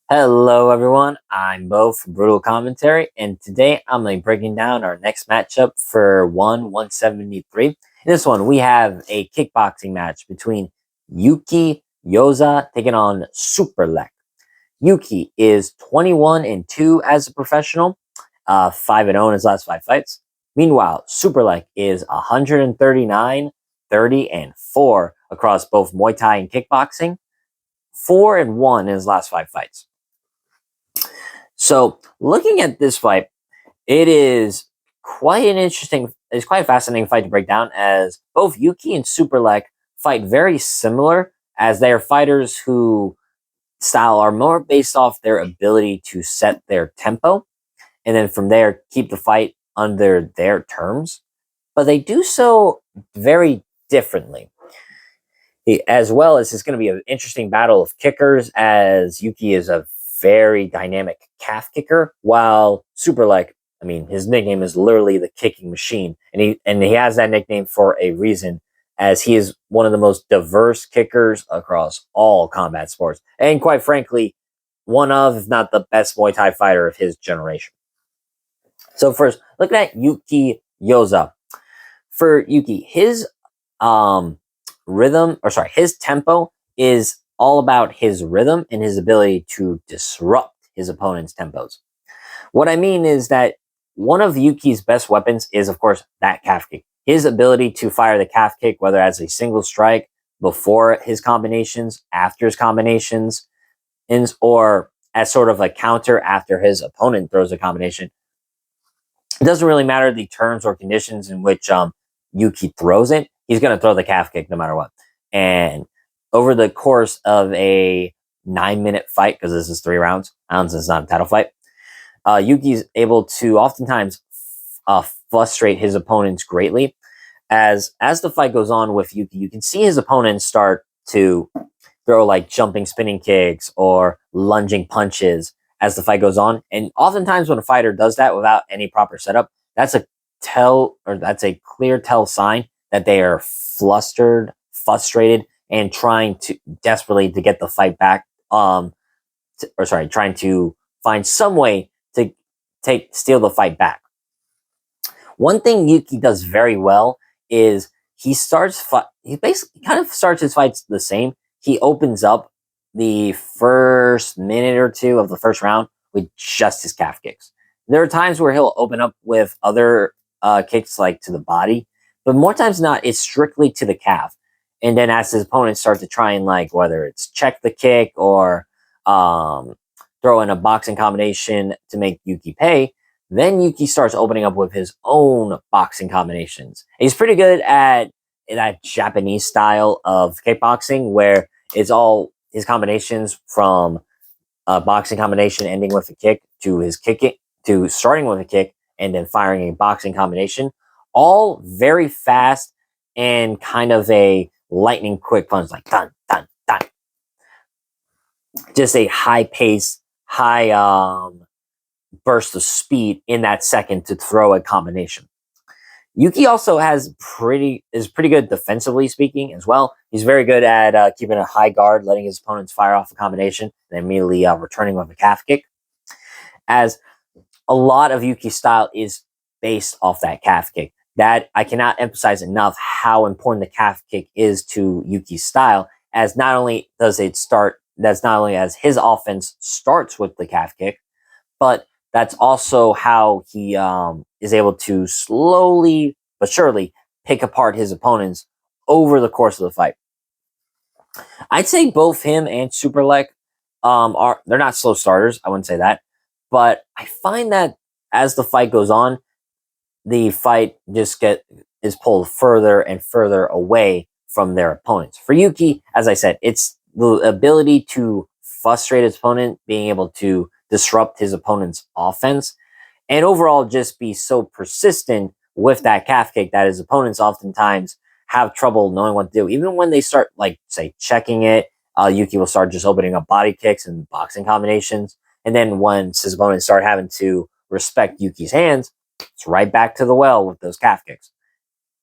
Hello, everyone. I'm Bo from Brutal Commentary, and today I'm going to be breaking down our next matchup for 173. In this one, we have a kickboxing match between Yuki Yoza taking on Superlek. Yuki is 21-2 as a professional, 5-0 in his last five fights. Meanwhile, Superlek is 139, 30, and 4 across both Muay Thai and kickboxing, 4-1 in his last five fights. So looking at this fight, it is it's quite a fascinating fight to break down as both Yuki and Superlek fight very similar as they are fighters who style are more based off their ability to set their tempo and then from there keep the fight under their terms. But they do so very differently. As well as it's going to be an interesting battle of kickers as Yuki is a very dynamic calf kicker, while Superlek, his nickname is literally the kicking machine, and he has that nickname for a reason, as he is one of the most diverse kickers across all combat sports, and quite frankly, one of, if not the best Muay Thai fighter of his generation. So first, looking at Yuki Yoza. For Yuki, his his tempo is all about his rhythm and his ability to disrupt his opponent's tempos. What I mean is that one of Yuki's best weapons is, of course, that calf kick. His ability to fire the calf kick, whether as a single strike before his combinations, after his combinations, or as sort of a counter after his opponent throws a combination. It doesn't really matter the terms or conditions in which Yuki throws it. He's going to throw the calf kick no matter what. And over the course of a 9-minute fight, because this is 3 rounds, it's not a title fight, Yuki's able to oftentimes frustrate his opponents greatly. As the fight goes on with Yuki, you can see his opponents start to throw like jumping spinning kicks or lunging punches as the fight goes on. And oftentimes when a fighter does that without any proper setup, that's a clear tell sign that they are flustered, frustrated, and trying to desperately to get the fight back. Trying to find some way to steal the fight back. One thing Yuki does very well is he basically kind of starts his fights the same. He opens up the first minute or two of the first round with just his calf kicks. There are times where he'll open up with other kicks like to the body, but more times than not, it's strictly to the calf. And then as his opponents start to try and whether it's check the kick or throw in a boxing combination to make Yuki pay, then Yuki starts opening up with his own boxing combinations. And he's pretty good at that Japanese style of kickboxing where it's all his combinations from a boxing combination ending with a kick to his kicking to starting with a kick and then firing a boxing combination. All very fast and kind of a lightning quick punch, like dun, dun, dun. Just a high pace, high burst of speed in that second to throw a combination. Yuki also is pretty good defensively speaking as well. He's very good at keeping a high guard, letting his opponents fire off a combination, and immediately returning with a calf kick. As a lot of Yuki's style is based off that calf kick. That I cannot emphasize enough how important the calf kick is to Yuki's style, as not only as his offense starts with the calf kick, but that's also how he is able to slowly but surely pick apart his opponents over the course of the fight. I'd say both him and Superlek they're not slow starters. I wouldn't say that, but I find that as the fight goes on, the fight is pulled further and further away from their opponents. For Yuki, as I said, it's the ability to frustrate his opponent, being able to disrupt his opponent's offense, and overall just be so persistent with that calf kick that his opponents oftentimes have trouble knowing what to do. Even when they start, say, checking it, Yuki will start just opening up body kicks and boxing combinations. And then once his opponents start having to respect Yuki's hands, it's right back to the well with those calf kicks.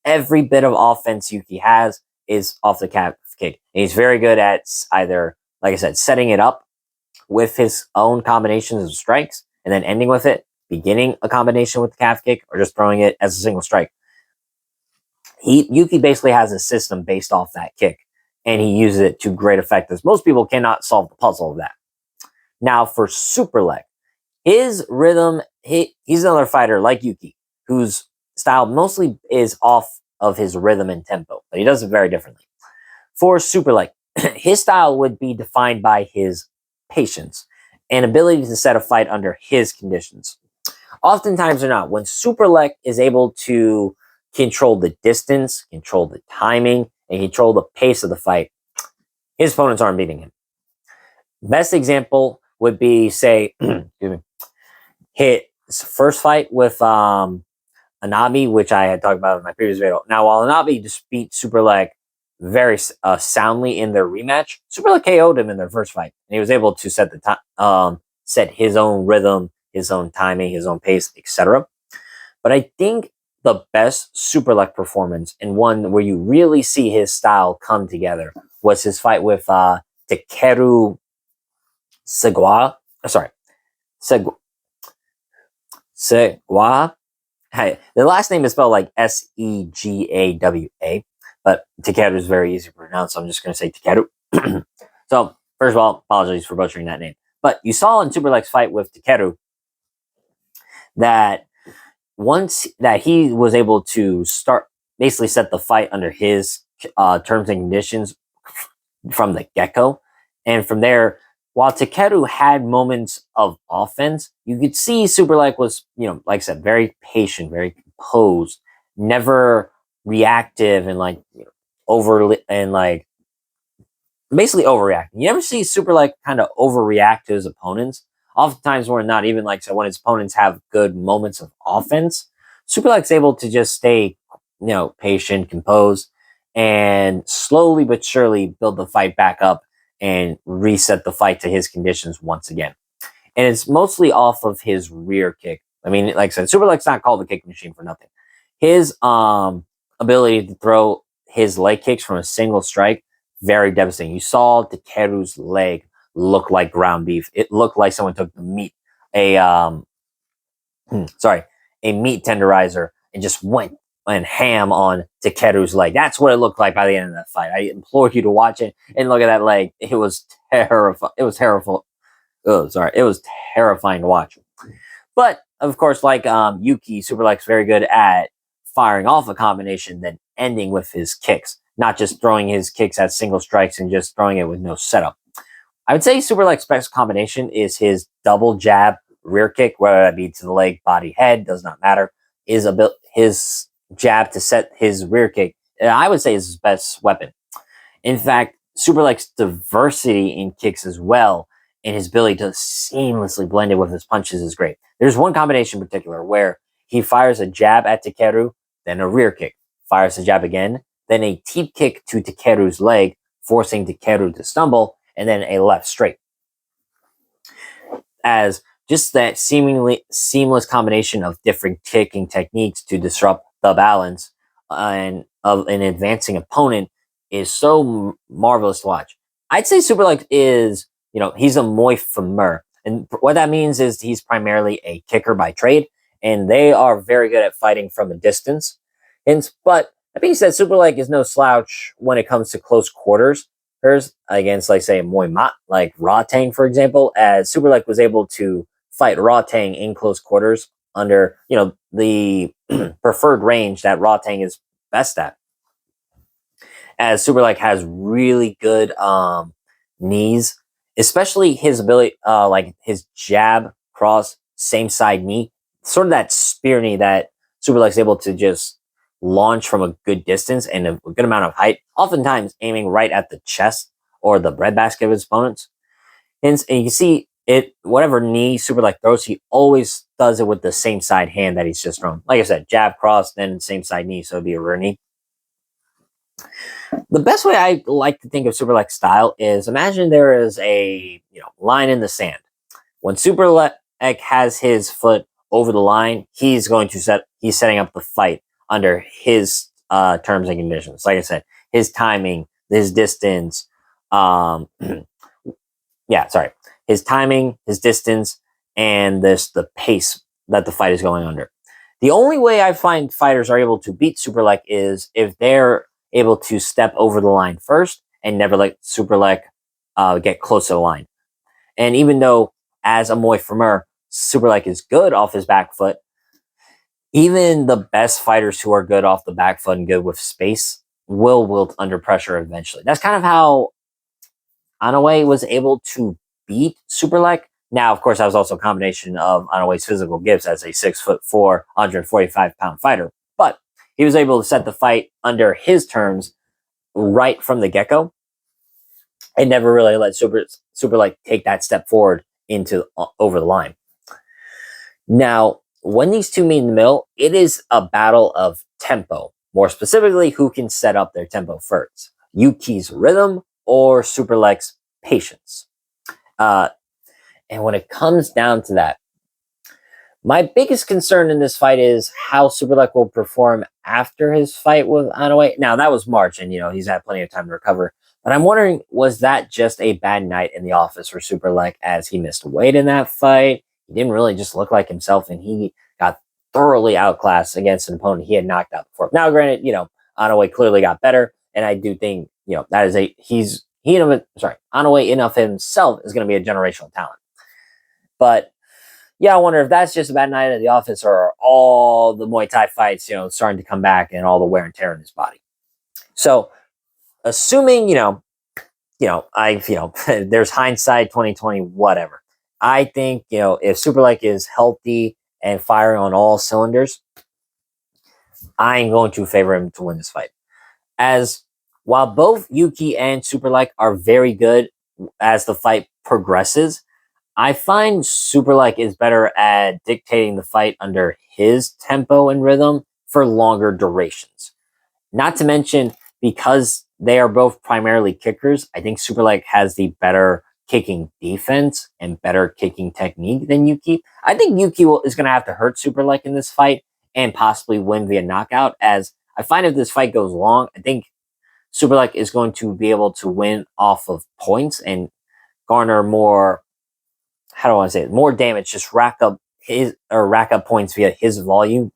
Every bit of offense Yuki has is off the calf kick. And he's very good at either, like I said, setting it up with his own combinations of strikes and then ending with it, beginning a combination with the calf kick, or just throwing it as a single strike. Yuki basically has a system based off that kick, and he uses it to great effect, as most people cannot solve the puzzle of that. Now for Superlek, his rhythm, he's another fighter like Yuki, whose style mostly is off of his rhythm and tempo, but he does it very differently. For Superlek, his style would be defined by his patience and ability to set a fight under his conditions. Oftentimes or not, when Superlek is able to control the distance, control the timing, and control the pace of the fight, his opponents aren't beating him. Best example would be, say, his first fight with Anabi, which I had talked about in my previous video. Now, while Anabi just beat Superlek very soundly in their rematch, Superlek KO'd him in their first fight, and he was able to set set his own rhythm, his own timing, his own pace, etc. But I think the best Superlek performance, and one where you really see his style come together, was his fight with Takeru Segwa. Sorry, Segwa. Hey, the last name is spelled like Segawa, but Takeru is very easy to pronounce, so I'm just going to say Takeru. So, first of all, apologies for butchering that name. But you saw in Superlek's fight with Takeru that once that he was able to basically set the fight under his terms and conditions from the get-go, and from there, while Takeru had moments of offense, you could see Superlek was, like I said, very patient, very composed, never reactive, and overly, and basically overreacting. You never see Superlek kind of overreact to his opponents. Oftentimes, we're not even when his opponents have good moments of offense, Superlek's able to just stay, patient, composed, and slowly but surely build the fight back up and reset the fight to his conditions once again. And it's mostly off of his rear kick. I mean, like I said, Superlek's not called the kick machine for nothing. His ability to throw his leg kicks from a single strike, very devastating. You saw Takeru's leg look like ground beef. It looked like someone took the meat, a meat tenderizer, and just went ham on Takeru's leg. That's what it looked like by the end of that fight. I implore you to watch it and look at that leg. It was terrifying. It was terrible. Oh, sorry. It was terrifying to watch. But of course, like Yuki, Superlek's very good at firing off a combination, then ending with his kicks, not just throwing his kicks at single strikes and just throwing it with no setup. I would say Superlek's best combination is his double jab rear kick, whether that be to the leg, body, head, does not matter. His jab to set his rear kick, I would say, is his best weapon. In fact, Superlek's diversity in kicks as well, and his ability to seamlessly blend it with his punches is great. There's one combination in particular where he fires a jab at Takeru, then a rear kick, fires a jab again, then a teep kick to Takeru's leg, forcing Takeru to stumble, and then a left straight. As just that seemingly seamless combination of different kicking techniques to disrupt the balance and of an advancing opponent is so marvelous to watch. I'd say Superlek is, he's a Muay Famer. And what that means is he's primarily a kicker by trade, and they are very good at fighting from a distance. But that being said, Superlek is no slouch when it comes to close quarters against, say, Muay Mat, like Ra-Tang, for example, as Superlek was able to fight Ra-Tang in close quarters under, the preferred range that Ra-Tang is best at. As Superlek has really good knees, especially his ability, like his jab, cross, same side knee, sort of that spear knee that Superlek's able to just launch from a good distance and a good amount of height, oftentimes aiming right at the chest or the breadbasket of his opponents. And you can see it, whatever knee Superlek throws, he always does it with the same side hand that he's just thrown. Like I said, jab, cross, then same side knee, so it'd be a rear knee. The best way I like to think of Superlek's style is, imagine there is a line in the sand. When Superlek has his foot over the line, he's setting up the fight under his terms and conditions. Like I said, his timing, his distance, his timing, his distance, and the pace that the fight is going under. The only way I find fighters are able to beat Superlek is if they're able to step over the line first and never let Superlek get close to the line. And even though, as a Muay Framer, Superlek is good off his back foot, even the best fighters who are good off the back foot and good with space will wilt under pressure eventually. That's kind of how Anoa'i was able to beat Superlek. Now, of course, that was also a combination of Anoa'i's physical gifts as a 6'4", 145-pound fighter. But he was able to set the fight under his terms right from the get-go and never really let Superlek take that step forward into over the line. Now, when these two meet in the middle, it is a battle of tempo. More specifically, who can set up their tempo first. Yuki's rhythm or Superlek's patience. And when it comes down to that, my biggest concern in this fight is how Superlek will perform after his fight with Anoa'i. Now, that was March, and he's had plenty of time to recover. But I'm wondering, was that just a bad night in the office for Superlek as he missed weight in that fight? He didn't really just look like himself, and he got thoroughly outclassed against an opponent he had knocked out before. Now, granted, Anoa'i clearly got better, and I do think, that is Anoa'i in of himself is going to be a generational talent. But yeah, I wonder if that's just a bad night at the office, or all the Muay Thai fights, starting to come back and all the wear and tear in his body. So, assuming, there's hindsight 2020, whatever. I think, if Superlek is healthy and firing on all cylinders, I'm going to favor him to win this fight. As while both Yuki and Superlek are very good as the fight progresses, I find Superlek is better at dictating the fight under his tempo and rhythm for longer durations. Not to mention, because they are both primarily kickers, I think Superlek has the better kicking defense and better kicking technique than Yuki. I think Yuki is going to have to hurt Superlek in this fight and possibly win via knockout, as I find if this fight goes long, I think Superlek is going to be able to win off of points and garner more, how do I want to say it, more damage, just rack up points via his volume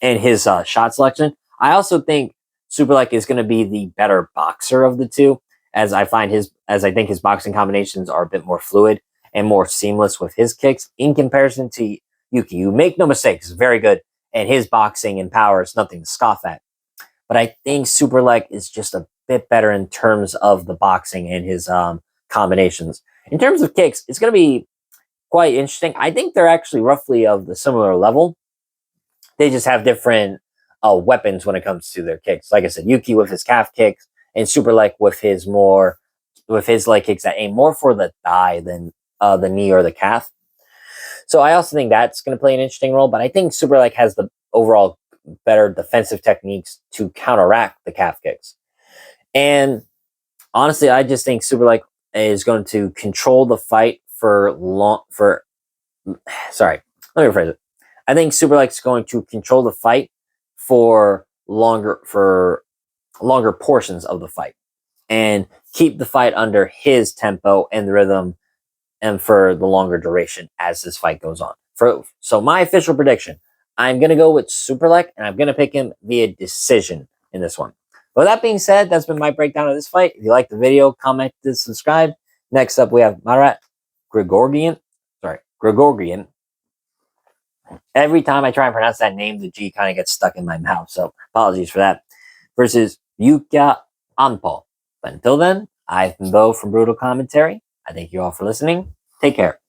and his shot selection. I also think Superlek is going to be the better boxer of the two, as I think his boxing combinations are a bit more fluid and more seamless with his kicks in comparison to Yuki, who, make no mistake, is very good, and his boxing and power is nothing to scoff at. But I think Superlek is just a bit better in terms of the boxing and his combinations. In terms of kicks, it's going to be quite interesting. I think they're actually roughly of the similar level. They just have different weapons when it comes to their kicks. Like I said, Yuki with his calf kicks, and Superlek with his leg kicks that aim more for the thigh than the knee or the calf. So I also think that's going to play an interesting role. But I think Superlek has the overall better defensive techniques to counteract the calf kicks. And honestly, I just think Superlek is going to control the fight sorry, let me rephrase it. I think Superlek is going to control the fight for longer portions of the fight and keep the fight under his tempo and the rhythm and for the longer duration as this fight goes on. So my official prediction, I'm going to go with Superlek, and I'm going to pick him via decision in this one. With that being said, that's been my breakdown of this fight. If you like the video, comment, and subscribe. Next up, we have Marat Grigorian. Every time I try and pronounce that name, the G kind of gets stuck in my mouth, so apologies for that. Versus Yuki Anpo. But until then, I've been Bo from Brutal Commentary. I thank you all for listening. Take care.